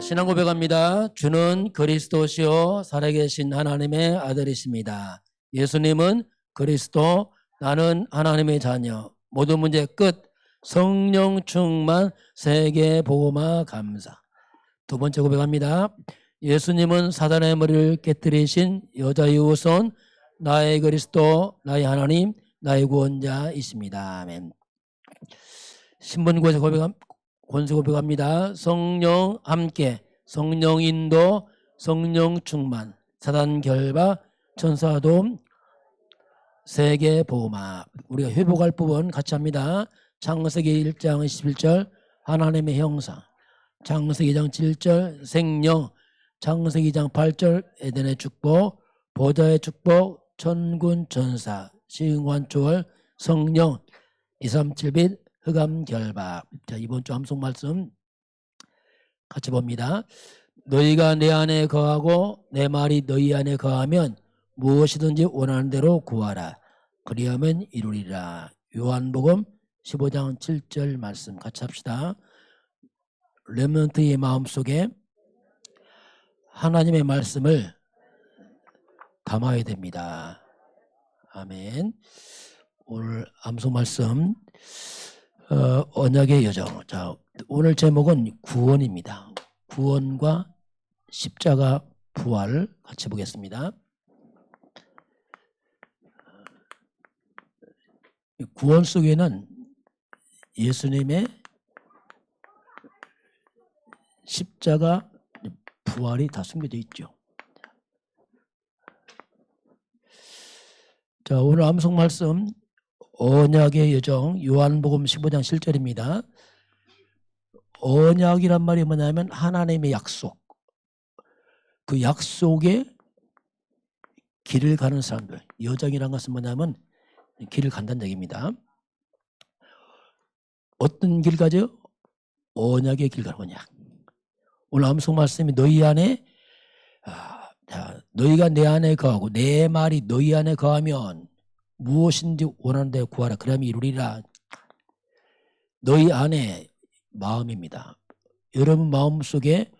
신앙 고백합니다. 주는 그리스도시요 살아계신 하나님의 아들이십니다. 예수님은 그리스도, 나는 하나님의 자녀. 모든 문제 끝. 성령 충만 세계 복음화 감사. 두 번째 고백합니다. 예수님은 사단의 머리를 깨뜨리신 여자의 후손, 나의 그리스도, 나의 하나님, 나의 구원자이십니다. 아멘. 신분고에서 권세 고백합니다. 성령 함께, 성령 인도, 성령 충만, 사단 결박, 천사 도움, 세계 복음화. 우리가 회복할 부분 같이 합니다. 창세기 1장 11절 하나님의 형상, 창세기 2장 7절 생명, 창세기 2장 8절 에덴의 축복, 보좌의 축복, 천군 천사, 시흥환 초월, 성령, 237빛 흑암 결박. 자, 이번 주 암송 말씀 같이 봅니다. 너희가 내 안에 거하고 내 말이 너희 안에 거하면 무엇이든지 원하는 대로 구하라. 그리하면 이루리라. 요한복음 15장 7절 말씀 같이 합시다. 렘넌트의 마음속에 하나님의 말씀을 담아야 됩니다. 아멘. 오늘 암송 말씀 언약의 여정. 자, 오늘 제목은 구원입니다. 구원과 십자가 부활을 같이 보겠습니다. 구원 속에는 예수님의 십자가 부활이 다 숨겨져 있죠. 자, 오늘 암송 말씀 언약의 여정 요한복음 15장 7절입니다. 언약이란 말이 뭐냐면 하나님의 약속. 그 약속에 길을 가는 사람들. 여정이란 것은 뭐냐면 길을 간다는 얘기입니다. 어떤 길 가죠? 언약의 길 가는 언약. 오늘 암송 말씀이 너희 안에 너희가 내 안에 거하고 내 말이 너희 안에 거하면 무엇인지 원하는 데 구하라. 그러면 이루리라. 너희 안에 마음입니다. 여러분 마음속에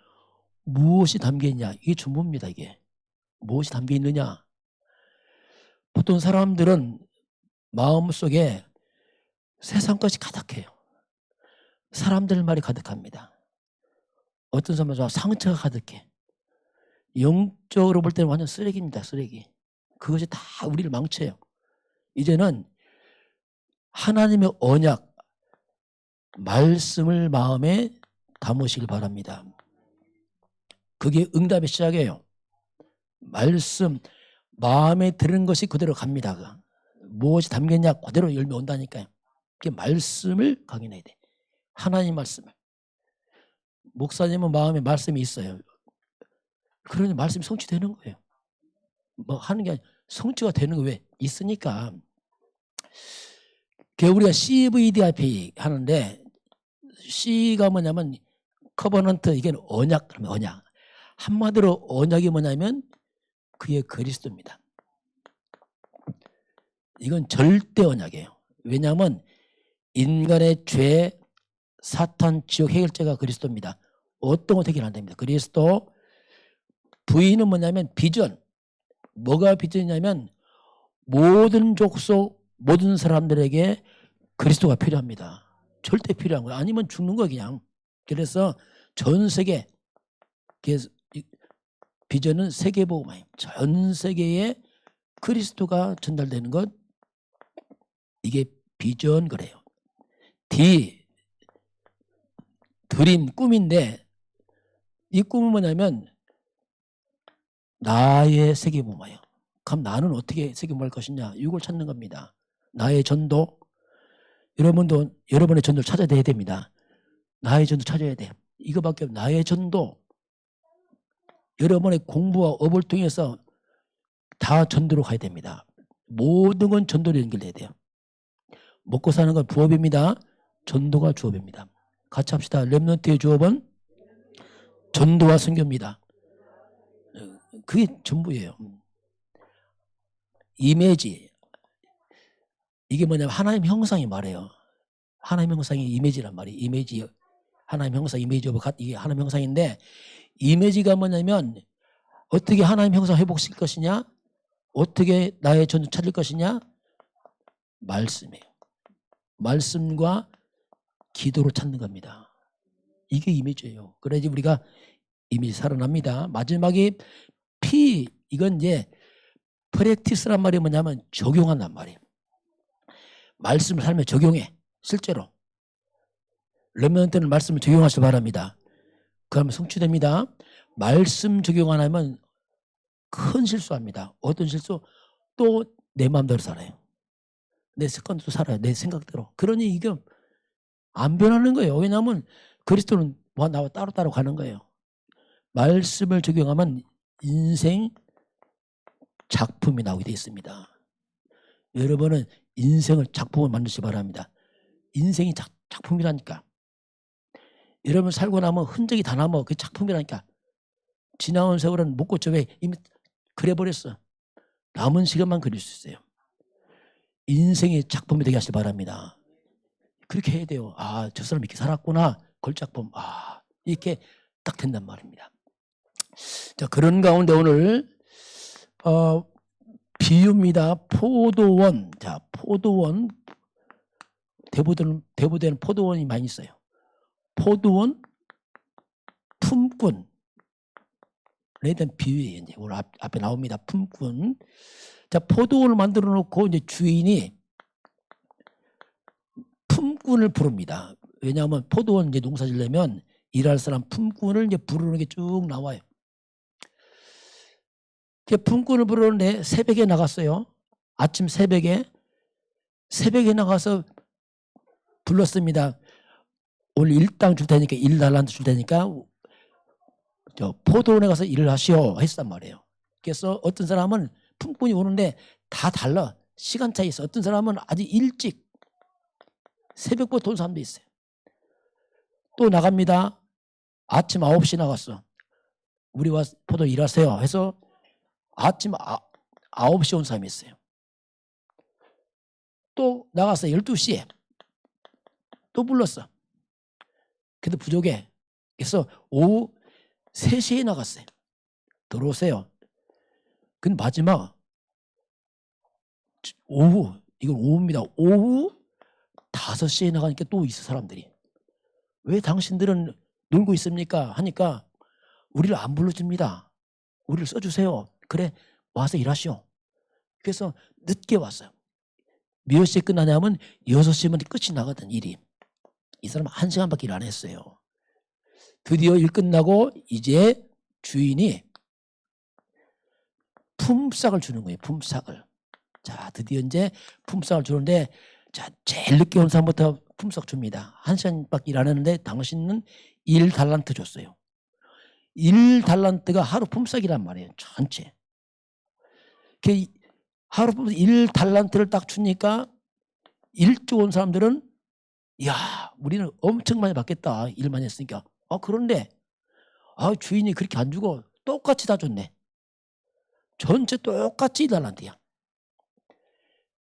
무엇이 담겨있냐. 이게 전부입니다. 이게 무엇이 담겨있느냐. 보통 사람들은 마음속에 세상 것이 가득해요. 사람들 말이 가득합니다. 어떤 사람은 상처가 가득해. 영적으로 볼 때는 완전 쓰레기입니다. 쓰레기. 그것이 다 우리를 망쳐요. 이제는 하나님의 언약 말씀을 마음에 담으시길 바랍니다. 그게 응답의 시작이에요. 말씀 마음에 드는 것이 그대로 갑니다. 무엇이 담겼냐 그대로 열매 온다니까요. 그게 말씀을 강인해야 돼. 하나님 말씀을. 목사님은 마음에 말씀이 있어요. 그러니 말씀이 성취되는 거예요. 뭐 하는 게 아니라 성취가 되는 거 왜? 있으니까. 우리가 CVDIP 하는데 C가 뭐냐면 커버넌트, 이게 언약. 그러면 언약. 한마디로 언약이 뭐냐면 그게 그리스도입니다. 이건 절대 언약이에요. 왜냐하면 인간의 죄, 사탄, 지옥 해결자가 그리스도입니다. 어떤 것 해결 안 됩니다. 그리스도. V는 뭐냐면 비전. 뭐가 비전이냐면 모든 족속, 모든 사람들에게 그리스도가 필요합니다. 절대 필요한 거예요. 아니면 죽는 거 그냥. 그래서 전 세계, 비전은 세계복음화예요. 전 세계에 그리스도가 전달되는 것, 이게 비전 그래요. D, 드림, 꿈인데 이 꿈은 뭐냐면 나의 세계복음화예요. 그럼 나는 어떻게 세계복음화할 것이냐? 이걸 찾는 겁니다. 나의 전도. 여러분도 여러분의 전도를 찾아야 됩니다. 나의 전도 찾아야 돼. 이거밖에 없어요. 나의 전도. 여러분의 공부와 업을 통해서 다 전도로 가야 됩니다. 모든 건 전도로 연결돼야 돼요. 먹고 사는 건 부업입니다. 전도가 주업입니다. 같이 합시다. 렘넌트의 주업은 전도와 선교입니다. 그게 전부예요. 이미지. 이게 뭐냐면 하나님 형상이 말해요. 하나님 형상이 이미지란 말이에요. 이미지. 하나님 형상 이미지 오브 갓, 이게 하나님 형상인데 이미지가 뭐냐면 어떻게 하나님 형상 회복시킬 것이냐, 어떻게 나의 전도 찾을 것이냐, 말씀이에요. 말씀과 기도로 찾는 겁니다. 이게 이미지예요. 그래야지 우리가 이미지 살아납니다. 마지막에 P, 이건 이제 프랙티스란 말이 뭐냐면 적용한단 말이에요. 말씀을 삶에 적용해. 실제로 렘넌트는 말씀을 적용하시기 바랍니다. 그러면 성취됩니다. 말씀 적용 안 하면 큰 실수합니다. 어떤 실수? 또 내 마음대로 살아요. 내 습관대로 살아요. 내 생각대로. 그러니 이게 안 변하는 거예요. 왜냐하면 그리스도는 뭐 나와 따로따로 가는 거예요. 말씀을 적용하면 인생 작품이 나오게 되어 있습니다. 여러분은 인생을 작품을 만드시기 바랍니다. 인생이 작품이라니까. 여러분 살고 나면 흔적이 다 남아. 그게 작품이라니까. 지나온 세월은 못 고쳐. 왜? 이미 그려버렸어. 남은 시간만 그릴 수 있어요. 인생의 작품이 되게 하시기 바랍니다. 그렇게 해야 돼요. 아, 저 사람 이렇게 살았구나. 걸작품. 아, 이렇게 딱 된단 말입니다. 자, 그런 가운데 오늘 비유입니다. 포도원. 자, 포도원. 대부대는 포도원이 많이 있어요. 포도원, 품꾼. 에 대한 비유예요. 이제 오늘 앞에 나옵니다. 품꾼. 자, 포도원을 만들어 놓고 이제 주인이 품꾼을 부릅니다. 왜냐하면 포도원 이제 농사 지려면 일할 사람 품꾼을 이제 부르는 게 쭉 나와요. 품꾼을 부르는데 새벽에 나갔어요. 아침 새벽에 나가서 불렀습니다. 오늘 일당 줄 테니까 1달란트 줄 테니까 저 포도원에 가서 일을 하시오 했단 말이에요. 그래서 어떤 사람은 품꾼이 오는데 다 달라. 시간 차이 있어. 어떤 사람은 아주 일찍 새벽부터 온 사람도 있어요. 또 나갑니다. 아침 9시 나갔어. 우리 와서 포도 일하세요 해서 아침 9시에 온 사람이 있어요. 또 나갔어. 12시에 또 불렀어. 그래도 부족해. 그래서 오후 3시에 나갔어요. 들어오세요. 근데 마지막 오후, 이건 오후입니다. 오후 5시에 나가니까 또 있어 사람들이. 왜 당신들은 놀고 있습니까? 하니까 우리를 안 불러줍니다. 우리를 써주세요. 그래 와서 일하시오. 그래서 늦게 왔어요. 몇 시에 끝나냐면 6시면 끝이 나거든 일이. 이 사람은 1시간밖에 일 안 했어요. 드디어 일 끝나고 이제 주인이 품삯을 주는 거예요. 품삯을. 자, 드디어 이제 품삯을 주는데 자, 제일 늦게 온 사람부터 품삯 줍니다. 1시간밖에 일 안 했는데 당신은 1달란트 줬어요. 1달란트가 하루 품삯이란 말이에요. 전체. 하루 품삯 1달란트를 딱 주니까 일찍 온 사람들은 야, 우리는 엄청 많이 받겠다. 일만 했으니까. 그런데 주인이 그렇게 안 주고 똑같이 다 줬네. 전체 똑같이 1달란트야.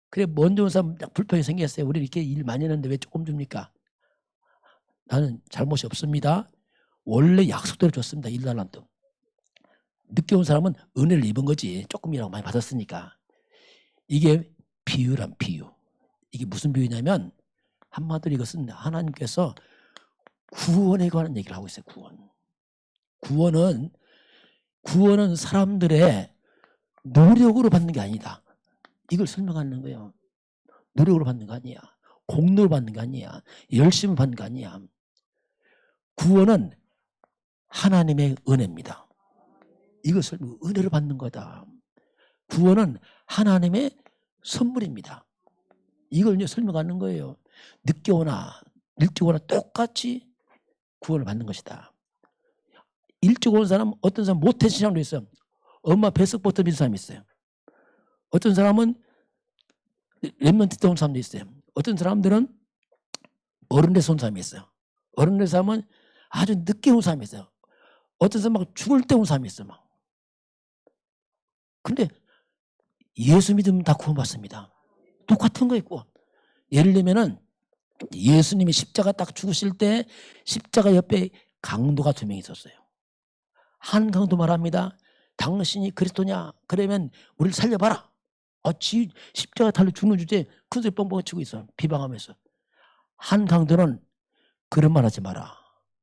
그래 먼저 온 사람 불평이 생겼어요. 우리 이렇게 일 많이 했는데 왜 조금 줍니까? 나는 잘못이 없습니다. 원래 약속대로 줬습니다. 1달란트. 늦게 온 사람은 은혜를 입은 거지. 조금이라고 많이 받았으니까. 이게 비유란 비유. 이게 무슨 비유냐면 한마디로 이것은 하나님께서 구원에 관한 얘기를 하고 있어요. 구원은 사람들의 노력으로 받는 게 아니다. 이걸 설명하는 거예요. 노력으로 받는 거 아니야. 공로로 받는 거 아니야. 열심히 받는 거 아니야. 구원은 하나님의 은혜입니다. 이것을 은혜로 받는 거다. 구원은 하나님의 선물입니다. 이걸 이제 설명하는 거예요. 늦게 오나 일찍 오나 똑같이 구원을 받는 것이다. 일찍 온 사람, 어떤 사람 못해진 사람도 있어요. 엄마 뱃속부터 민 사람이 있어요. 어떤 사람은 렘넌트 때 온 사람도 있어요. 어떤 사람들은 어른 돼서 온 사람이 있어요. 어른 돼서 하면 아주 늦게 온 사람이 있어요. 어떤 사람은 막 죽을 때 온 사람이 있어요. 막. 근데 예수 믿으면 다 구원받습니다. 똑같은 거 있고. 예를 들면은 예수님이 십자가 딱 죽으실 때 십자가 옆에 강도가 2명 있었어요. 한 강도 말합니다. 당신이 그리스도냐? 그러면 우리를 살려봐라. 십자가 달려 죽는 주제에 큰소리 뻥뻥 치고 있어. 비방하면서. 한 강도는 그런 말 하지 마라.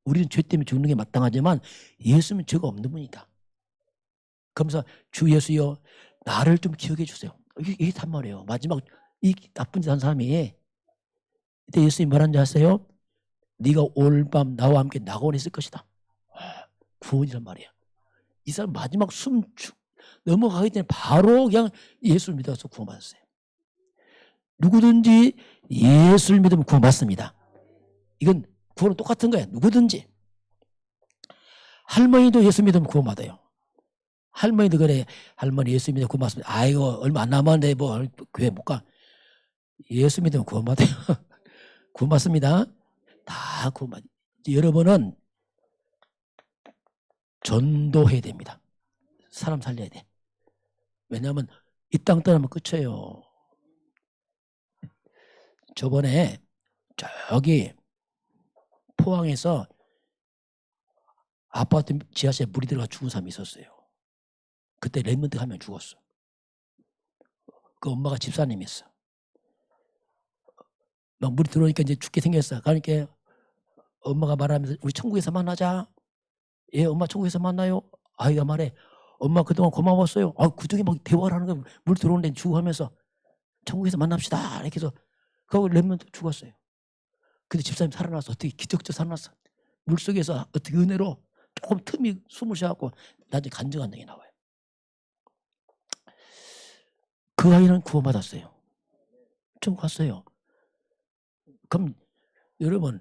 우리는 죄 때문에 죽는 게 마땅하지만 예수는 죄가 없는 분이다. 그러면서 주 예수여 나를 좀 기억해 주세요. 이게 단 말이에요. 마지막 이 나쁜 짓 한 사람이 그때 예수님이 뭐라는지 아세요? 네가 오늘 밤 나와 함께 낙원에 있을 것이다. 구원이란 말이야. 이 사람 마지막 넘어가기 전에 바로 그냥 예수를 믿어서 구원받았어요. 누구든지 예수를 믿으면 구원받습니다. 이건 구원은 똑같은 거야. 누구든지. 할머니도 예수 믿으면 구원받아요. 할머니도 그래. 할머니 예수 믿으면 구원받습니다. 아이고 얼마 안 남았는데 뭐 교회 못 가. 예수 믿으면 구원받아요. 구원받습니다. 다 구원받아요. 여러분은 전도해야 됩니다. 사람 살려야 돼. 왜냐하면 이 땅 떠나면 끝이에요. 저번에 저기 포항에서 아파트 지하실에 물이 들어가 죽은 사람이 있었어요. 그때 랩런트 한 명 죽었어. 그 엄마가 집사님이었어. 막 물이 들어오니까 이제 죽게 생겼어. 그러니까 엄마가 말하면서 우리 천국에서 만나자. 예, 엄마 천국에서 만나요. 아이가 말해. 엄마 그동안 고마웠어요. 그중에 막 대화를 하는 거야. 물 들어오는데 죽어가면서 천국에서 만납시다. 이렇게 해서 그 랩런트 죽었어요. 근데 집사님 살아났어. 어떻게 기적적으로 살아났어. 물속에서 어떻게 은혜로 조금 틈이 숨을 쉬어갖고 나중에 간증한 적이 나와요. 그 아이는 구원받았어요. 천국 갔어요. 그럼 여러분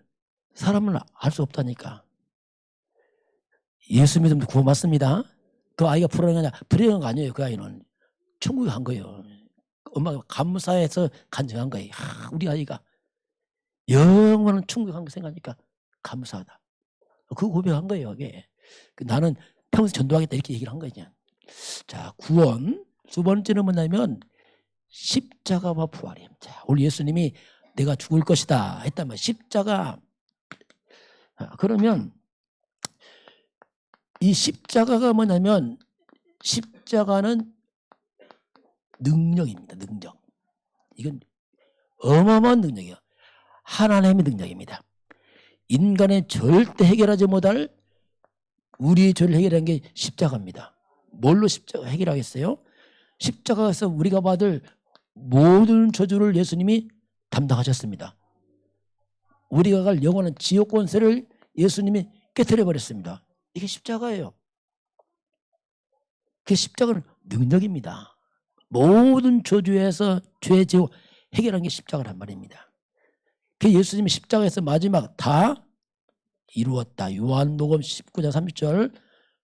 사람은 알 수 없다니까. 예수 믿으면 구원받습니다. 그 아이가 불행한 거 아니에요. 그 아이는 천국에 간 거예요. 엄마가 감사해서 간증한 거예요. 우리 아이가 영원한 천국에 간 거 생각하니까 감사하다. 그거 고백한 거예요. 이게. 나는 평소 전도하겠다 이렇게 얘기를 한 거예요. 그냥. 자, 구원. 두 번째는 뭐냐면 십자가와 부활이에요. 자, 오늘 예수님이 내가 죽을 것이다 했다면 십자가. 그러면 이 십자가가 뭐냐면 십자가는 능력입니다. 능력. 이건 어마어마한 능력이에요. 하나님의 능력입니다. 인간의 절대 해결하지 못할 우리의 죄를 해결한 게 십자가입니다. 뭘로 십자가 해결하겠어요? 십자가에서 우리가 받을 모든 저주를 예수님이 담당하셨습니다. 우리가 갈 영원한 지옥 권세를 예수님이 깨뜨려 버렸습니다. 이게 십자가예요. 그 십자가는 능력입니다. 모든 저주에서 죄 지옥 해결한 게 십자가란 말입니다. 그 예수님이 십자가에서 마지막 다 이루었다. 요한복음 19장 30절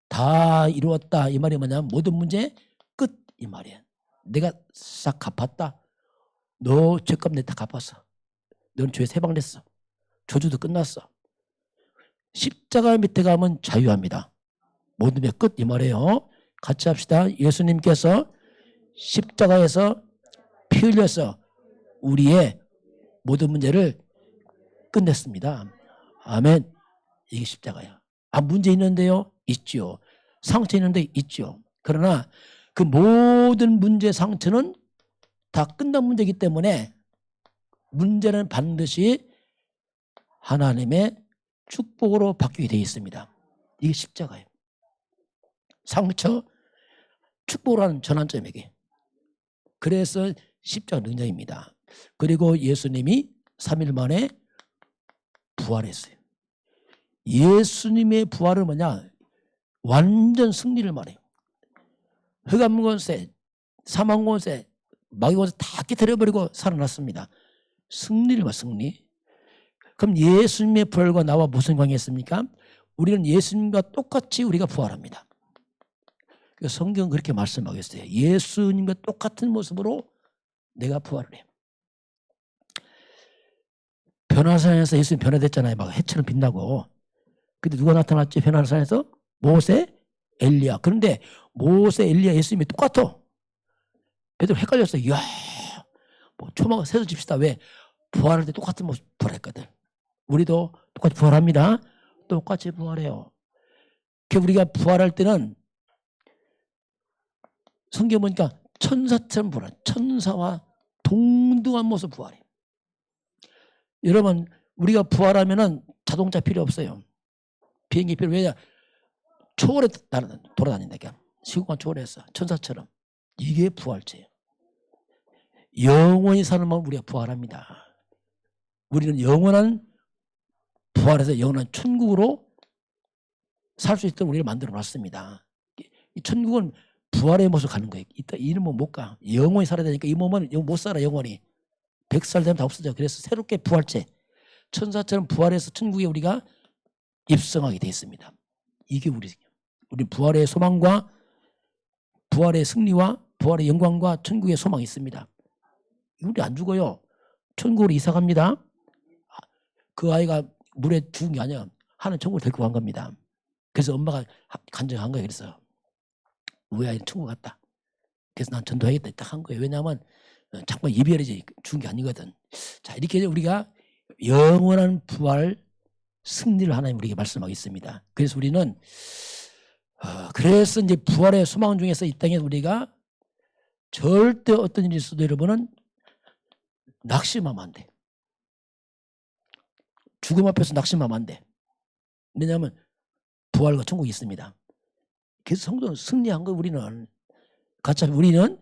다 이루었다. 이 말이 뭐냐면 모든 문제 끝 이 말이야. 내가 싹 갚았다. 너 죄값 내가 다 갚았어. 너는 죄 세방냈어. 저주도 끝났어. 십자가 밑에 가면 자유합니다. 모든 게 끝 이 말이에요. 같이 합시다. 예수님께서 십자가에서 피 흘려서 우리의 모든 문제를 끝냈습니다. 아멘. 이게 십자가야. 문제 있는데요? 있죠. 상처 있는데 있죠. 그러나 그 모든 문제 상처는 다 끝난 문제이기 때문에 문제는 반드시 하나님의 축복으로 바뀌게 되어 있습니다. 이게 십자가예요. 상처, 축복으로 전환점에게. 그래서 십자가 능력입니다. 그리고 예수님이 3일 만에 부활했어요. 예수님의 부활은 뭐냐? 완전 승리를 말해요. 흑암권세, 사망권세, 마귀권세 다 깨트려버리고 살아났습니다. 승리를 말 승리. 그럼 예수님의 부활과 나와 무슨 관계가 있습니까? 우리는 예수님과 똑같이 우리가 부활합니다. 성경은 그렇게 말씀하고 있어요. 예수님과 똑같은 모습으로 내가 부활을 해요. 변화산에서 예수님 변화됐잖아요. 막 해처럼 빛나고. 근데 누가 나타났지? 변화산에서? 모세, 엘리야. 그런데 모세, 엘리야, 예수님이 똑같아. 베드로 헷갈렸어. 이야, 뭐 초막 세서 집시다. 왜? 부활할 때 똑같은 모습 부활했거든. 우리도 똑같이 부활합니다. 똑같이 부활해요. 우리가 부활할 때는 성경 보니까 천사처럼 부활해. 천사와 동등한 모습 부활해. 여러분, 우리가 부활하면은 자동차 필요 없어요. 비행기 필요. 왜냐? 초월에 돌아다닌다니까. 시공간 초월해서 천사처럼. 이게 부활체예요. 영원히 사는 마음 우리가 부활합니다. 우리는 영원한 부활해서 영원한 천국으로 살 수 있도록 우리를 만들어 놨습니다. 이 천국은 부활의 모습 가는 거예요. 이따 이 몸은 못 가. 영원히 살아야 되니까 이 몸은 못 살아 영원히. 100살 되면 다 없어져. 그래서 새롭게 부활체. 천사처럼 부활해서 천국에 우리가 입성하게 되어 있습니다. 이게 우리 부활의 소망과 부활의 승리와 부활의 영광과 천국의 소망이 있습니다. 우리 안 죽어요. 천국으로 이사 갑니다. 그 아이가 물에 죽은 게 아니야. 하는 천국을 데리고 간 겁니다. 그래서 엄마가 간증한 거예요. 그래서 우리 아이는 천국 갔다. 그래서 난 전도하겠다 딱 한 거예요. 왜냐하면 잠깐 이별이지 죽은 게 아니거든. 자, 이렇게 우리가 영원한 부활 승리를 하나님 우리에게 말씀하겠습니다. 그래서 우리는 그래서 이제 부활의 소망 중에서 이 땅에 우리가 절대 어떤 일이 있어도 여러분은 낙심하면 안 돼. 죽음 앞에서 낙심하면 안 돼. 왜냐하면 부활과 천국이 있습니다. 그래서 성도는 승리한 거 우리는. 같이 우리는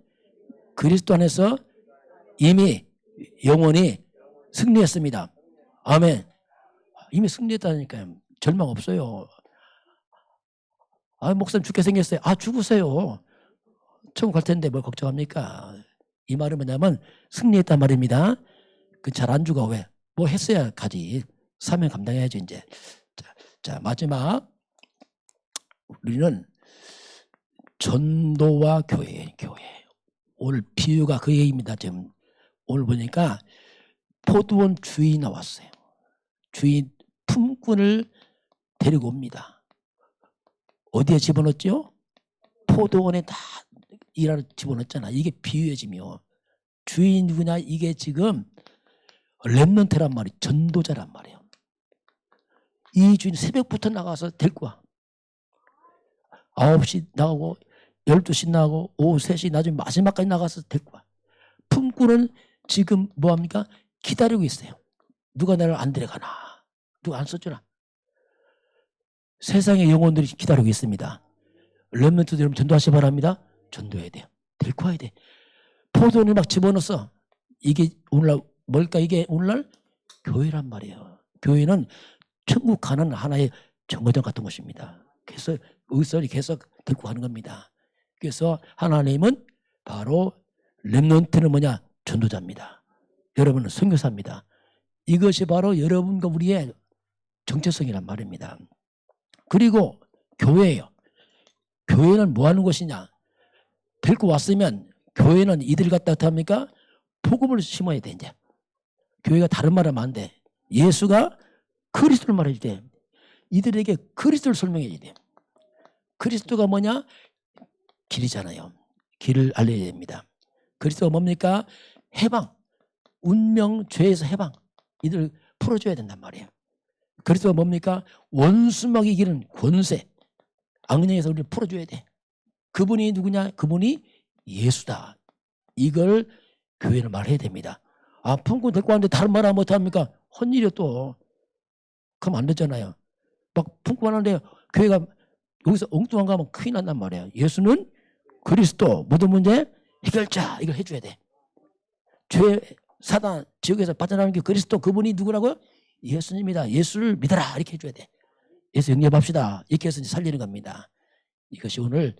그리스도 안에서 이미 영원히 승리했습니다. 아멘. 이미 승리했다니까요. 절망 없어요. 목사님 죽게 생겼어요. 죽으세요. 천국 갈 텐데 뭘 걱정합니까? 이 말은 뭐냐면 승리했단 말입니다. 그 잘 안 죽어. 왜? 뭐 했어야 가지. 사명 감당해야죠 이제. 자, 마지막 우리는 전도와 교회. 오늘 비유가 그 얘기입니다. 지금 오늘 보니까 포도원 주인이 나왔어요. 주인 품꾼을 데리고 옵니다. 어디에 집어넣었죠? 포도원에 다 일하러 집어넣었잖아. 이게 비유의 짐이요. 주인 누구냐? 이게 지금 렘넌트란 말이 전도자란 말이에요. 이 주인 새벽부터 나가서 데리고 와. 9시 나가고 12시 나가고 오후 3시 나중에 마지막까지 나가서 데리고 와. 품꾼은 지금 뭐합니까? 기다리고 있어요. 누가 나를 안 데려가나? 누가 안 써주나? 세상의 영혼들이 기다리고 있습니다. 렘넌트들 여러분 전도하시 바랍니다. 전도해야 돼요. 데리고 와야 돼. 포도원을 막 집어넣었어. 이게 오늘날 뭘까? 이게 오늘날 교회란 말이에요. 교회는 천국 가는 하나의 정거장 같은 것입니다. 그래서 의설이 계속 데리고 가는 겁니다. 그래서 하나님은 바로 렘넌트는 뭐냐? 전도자입니다. 여러분은 선교사입니다. 이것이 바로 여러분과 우리의 정체성이란 말입니다. 그리고 교회예요. 교회는 뭐 하는 것이냐? 데리고 왔으면 교회는 이들 갖다 어떻게 합니까? 복음을 심어야 돼 이제. 교회가 다른 말 하면 안 돼. 예수가 그리스도를 말해야 돼. 이들에게 그리스도를 설명해야 돼. 그리스도가 뭐냐? 길이잖아요. 길을 알려야 됩니다. 그리스도가 뭡니까? 해방. 운명, 죄에서 해방. 이들을 풀어줘야 된단 말이에요. 그리스도가 뭡니까? 원수막이 이기는 권세. 악령에서 우리를 풀어줘야 돼. 그분이 누구냐? 그분이 예수다. 이걸 교회는 말해야 됩니다. 품꾼 데리고 왔는데 다른 말 하면 어떡합니까? 헛일이요 또. 그럼 안 되잖아요. 막 품꾼 하는데 교회가 여기서 엉뚱한 거 하면 큰일 난단 말이에요. 예수는 그리스도 모든 문제 해결자. 이걸 해줘야 돼. 죄, 사단, 지옥에서 빠져나오는 게 그리스도 그분이 누구라고요? 예수님이다. 예수를 믿어라. 이렇게 해줘야 돼. 예수 영접합시다. 이렇게 해서 살리는 겁니다. 이것이 오늘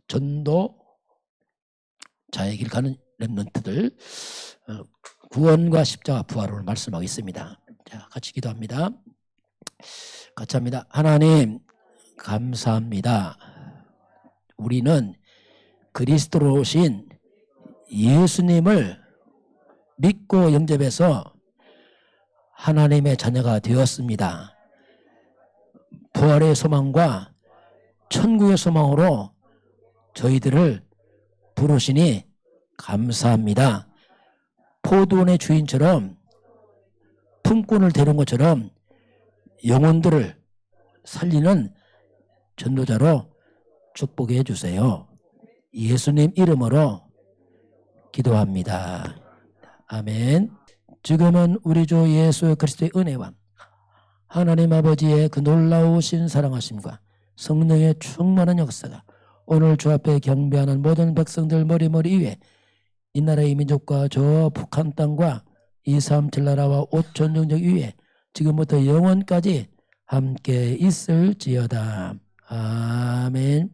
전도 자의 길 가는 렘넌트들 구원과 십자가 부활을 말씀하고 있습니다. 자, 같이 기도합니다. 같이 합니다. 하나님 감사합니다. 우리는 그리스도로 오신 예수님을 믿고 영접해서 하나님의 자녀가 되었습니다. 부활의 소망과 천국의 소망으로 저희들을 부르시니 감사합니다. 포도원의 주인처럼 품꾼을 데려온 것처럼 영혼들을 살리는 전도자로 축복해 주세요. 예수님 이름으로 기도합니다. 아멘. 지금은 우리 주 예수 그리스도의 은혜와 하나님 아버지의 그 놀라우신 사랑하심과 성령의 충만한 역사가 오늘 주 앞에 경배하는 모든 백성들 머리머리 위에 이 나라의 민족과 저 북한 땅과 237 나라와 5천 영적 위에 지금부터 영원까지 함께 있을지어다. 아멘.